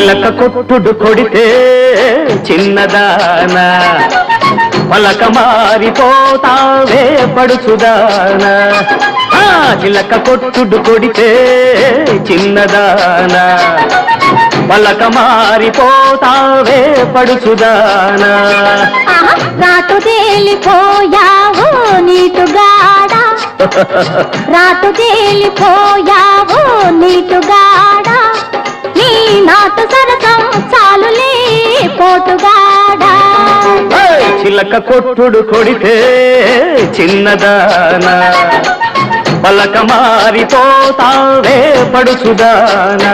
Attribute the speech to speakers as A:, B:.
A: చిలక కొట్టుడు కొడితే చిన్నదానా పలక మారిపోతావే పడుచుదానా చిలక కొట్టుడు కొడితే చిన్నదానా పలక మారిపోతావే పడుచుదానా
B: రాటు తేలిపోయావు నీటుగాడా రాటు తేలిపోయావు నీటుగాడా నీ నాటు సరసం చాలులే పోటుగాడా
A: చిలక కొట్టుడు కొడితే చిన్నదానా పలక మారిపోతావే పడుచుదానా